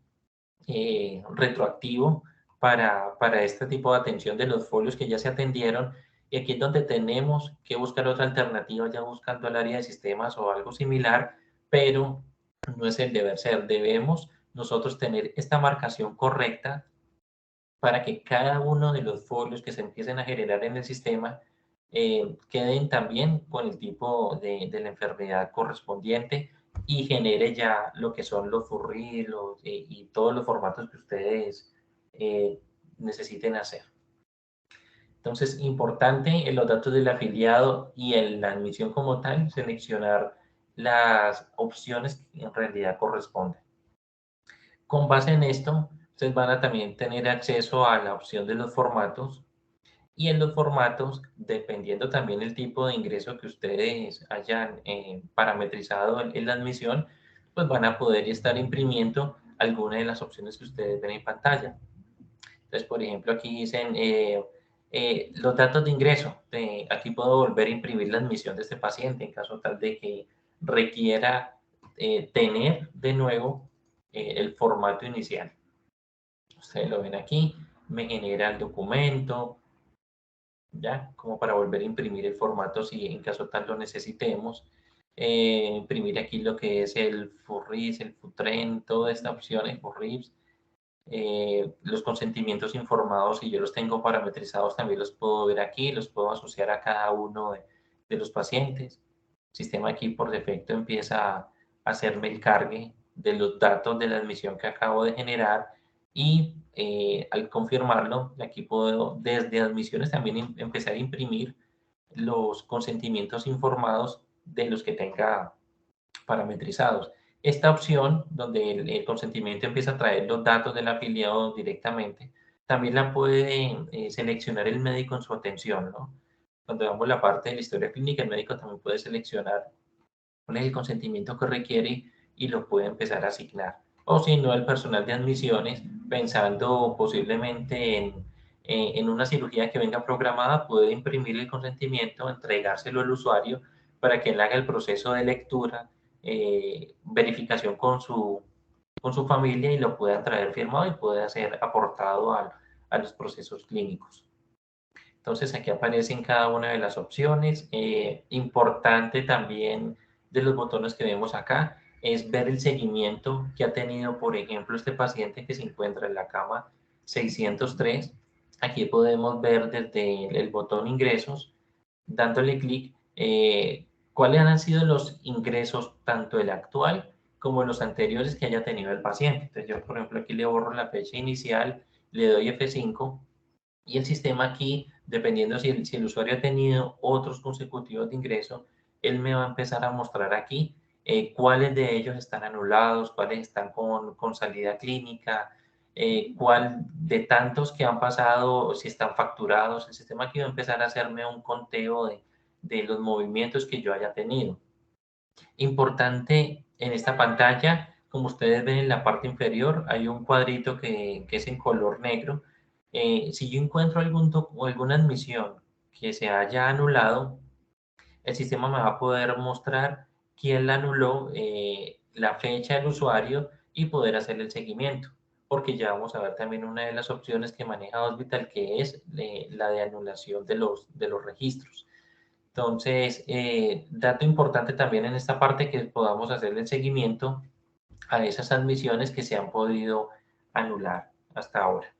retroactivo para este tipo de atención de los folios que ya se atendieron. Y aquí es donde tenemos que buscar otra alternativa, ya buscando el área de sistemas o algo similar, pero no es el deber ser. Debemos nosotros tener esta marcación correcta para que cada uno de los folios que se empiecen a generar en el sistema queden también con el tipo de la enfermedad correspondiente y genere ya lo que son los furries y todos los formatos que ustedes eh, necesiten hacer. Entonces, importante en los datos del afiliado y en la admisión como tal, seleccionar las opciones que en realidad corresponden. Con base en esto, ustedes van a también tener acceso a la opción de los formatos y en los formatos, dependiendo también el tipo de ingreso que ustedes hayan parametrizado en la admisión, pues van a poder estar imprimiendo alguna de las opciones que ustedes ven en pantalla. Entonces, por ejemplo, aquí dicen los datos de ingreso. Aquí puedo volver a imprimir la admisión de este paciente en caso tal de que requiera tener de nuevo el formato inicial. Ustedes lo ven aquí, me genera el documento, ¿ya? Como para volver a imprimir el formato si en caso tal lo necesitemos. Imprimir aquí lo que es el FURRIS, el FUTREN, toda esta opción, el FURRIPS. Los consentimientos informados, si yo los tengo parametrizados, también los puedo ver aquí, los puedo asociar a cada uno de los pacientes. El sistema aquí por defecto empieza a hacerme el cargue de los datos de la admisión que acabo de generar y al confirmarlo, aquí puedo desde admisiones también empezar a imprimir los consentimientos informados de los que tenga parametrizados. Esta opción, donde el consentimiento empieza a traer los datos del afiliado directamente, también la puede seleccionar el médico en su atención, ¿no? Cuando veamos la parte de la historia clínica, el médico también puede seleccionar cuál es el consentimiento que requiere y lo puede empezar a asignar. O si no, el personal de admisiones, pensando posiblemente en una cirugía que venga programada, puede imprimir el consentimiento, entregárselo al usuario para que él haga el proceso de lectura, verificación con su familia y lo pueda traer firmado y pueda ser aportado a los procesos clínicos. Entonces aquí aparecen cada una de las opciones. Importante también de los botones que vemos acá es ver el seguimiento que ha tenido, por ejemplo, este paciente que se encuentra en la cama 603. Aquí podemos ver desde el botón ingresos, dándole clic, cuáles han sido los ingresos, tanto el actual como los anteriores que haya tenido el paciente. Entonces yo, por ejemplo, aquí le borro la fecha inicial, le doy F5 y el sistema aquí, dependiendo si el usuario ha tenido otros consecutivos de ingreso, él me va a empezar a mostrar aquí cuáles de ellos están anulados, cuáles están con salida clínica, cuál de tantos que han pasado, si están facturados. El sistema aquí va a empezar a hacerme un conteo de los movimientos que yo haya tenido. Importante en esta pantalla, como ustedes ven en la parte inferior, hay un cuadrito que es en color negro. Si yo encuentro alguna admisión que se haya anulado, el sistema me va a poder mostrar quién la anuló, la fecha del usuario y poder hacer el seguimiento. Porque ya vamos a ver también una de las opciones que maneja Hospital, que es la de anulación de los registros. Entonces, dato importante también en esta parte que podamos hacer el seguimiento a esas admisiones que se han podido anular hasta ahora.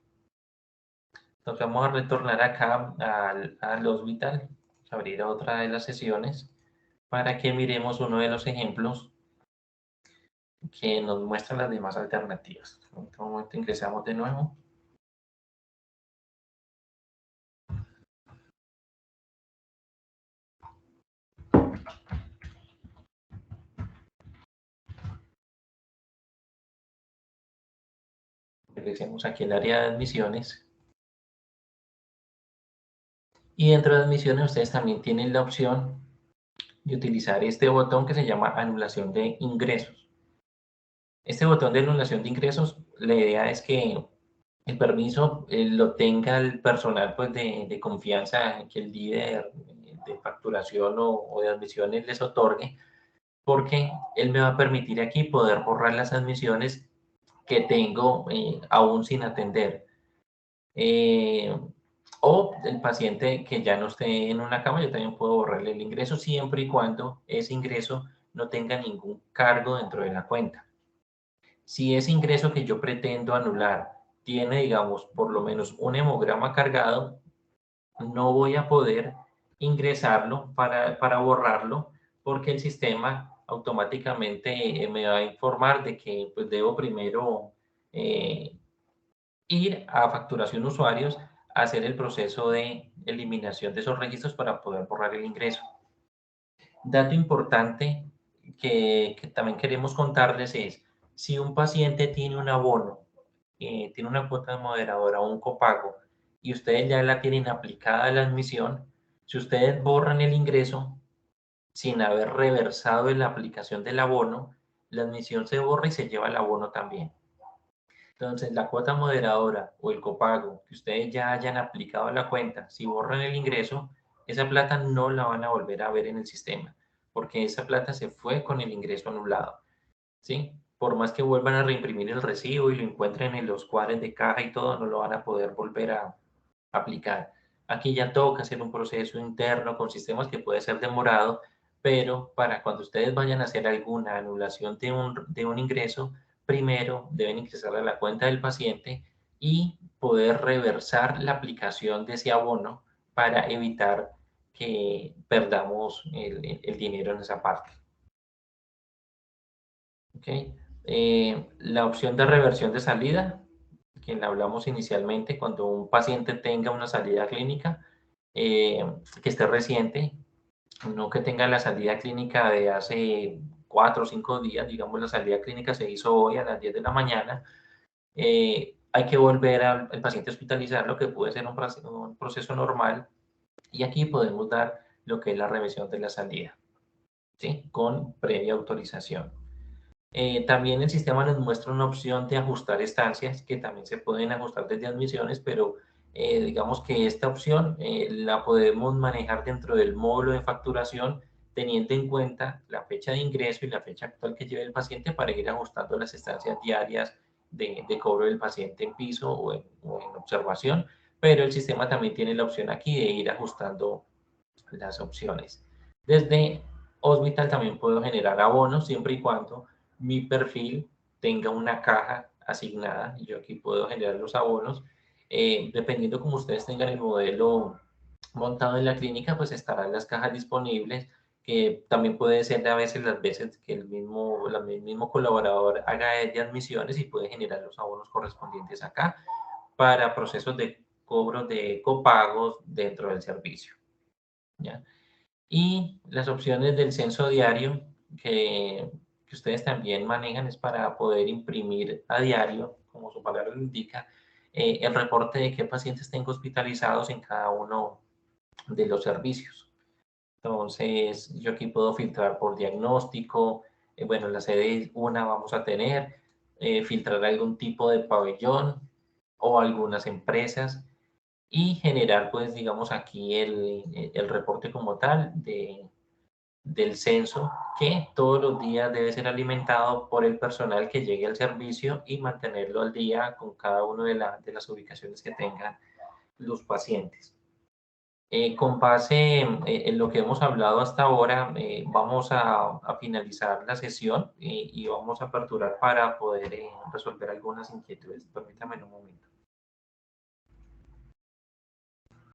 Entonces vamos a retornar acá al Hospital, abrir otra de las sesiones para que miremos uno de los ejemplos que nos muestran las demás alternativas. En este momento ingresamos de nuevo. Ingresemos aquí en el área de admisiones. Y dentro de admisiones ustedes también tienen la opción de utilizar este botón que se llama anulación de ingresos. Este botón de anulación de ingresos, la idea es que el permiso lo tenga el personal pues, de confianza que el líder de facturación o de admisiones les otorgue, porque él me va a permitir aquí poder borrar las admisiones que tengo aún sin atender. O el paciente que ya no esté en una cama, yo también puedo borrarle el ingreso siempre y cuando ese ingreso no tenga ningún cargo dentro de la cuenta. Si ese ingreso que yo pretendo anular tiene, digamos, por lo menos un hemograma cargado, no voy a poder ingresarlo para borrarlo porque el sistema automáticamente me va a informar de que pues, debo primero ir a facturación usuarios a hacer el proceso de eliminación de esos registros para poder borrar el ingreso. Dato importante que también queremos contarles es, si un paciente tiene un abono, tiene una cuota moderadora o un copago, y ustedes ya la tienen aplicada a la admisión, si ustedes borran el ingreso sin haber reversado en la aplicación del abono, la admisión se borra y se lleva el abono también. Entonces, la cuota moderadora o el copago que ustedes ya hayan aplicado a la cuenta, si borran el ingreso, esa plata no la van a volver a ver en el sistema, porque esa plata se fue con el ingreso anulado, ¿sí? Por más que vuelvan a reimprimir el recibo y lo encuentren en los cuadros de caja y todo, no lo van a poder volver a aplicar. Aquí ya toca hacer un proceso interno con sistemas que puede ser demorado, pero para cuando ustedes vayan a hacer alguna anulación de un ingreso, primero deben ingresar a la cuenta del paciente y poder reversar la aplicación de ese abono para evitar que perdamos el dinero en esa parte. ¿Okay? La opción de reversión de salida, que la hablamos inicialmente, cuando un paciente tenga una salida clínica, que esté reciente, no que tenga la salida clínica de hace 4 o 5 días, digamos la salida clínica se hizo hoy a las 10 de la mañana, hay que volver al paciente a hospitalizarlo, que puede ser un proceso normal, y aquí podemos dar lo que es la revisión de la salida, ¿sí? Con previa autorización. También el sistema nos muestra una opción de ajustar estancias, que también se pueden ajustar desde admisiones, pero digamos que esta opción la podemos manejar dentro del módulo de facturación, teniendo en cuenta la fecha de ingreso y la fecha actual que lleve el paciente para ir ajustando las estancias diarias de cobro del paciente en piso o en observación, pero el sistema también tiene la opción aquí de ir ajustando las opciones. Desde Hospital también puedo generar abonos siempre y cuando mi perfil tenga una caja asignada. Yo aquí puedo generar los abonos. Dependiendo como ustedes tengan el modelo montado en la clínica, pues estarán las cajas disponibles, que también puede ser a veces las veces que el mismo colaborador haga de admisiones y puede generar los abonos correspondientes acá para procesos de cobro de copagos dentro del servicio, ¿ya? Y las opciones del censo diario que ustedes también manejan es para poder imprimir a diario, como su palabra lo indica, el reporte de qué pacientes tengo hospitalizados en cada uno de los servicios. Entonces, yo aquí puedo filtrar por diagnóstico, bueno, en la sede una vamos a tener, filtrar algún tipo de pabellón o algunas empresas y generar, pues, digamos, aquí el reporte como tal del censo, que todos los días debe ser alimentado por el personal que llegue al servicio y mantenerlo al día con cada una de las ubicaciones que tengan los pacientes. Con base en lo que hemos hablado hasta ahora, vamos a finalizar la sesión y vamos a aperturar para poder resolver algunas inquietudes. Permítame un momento.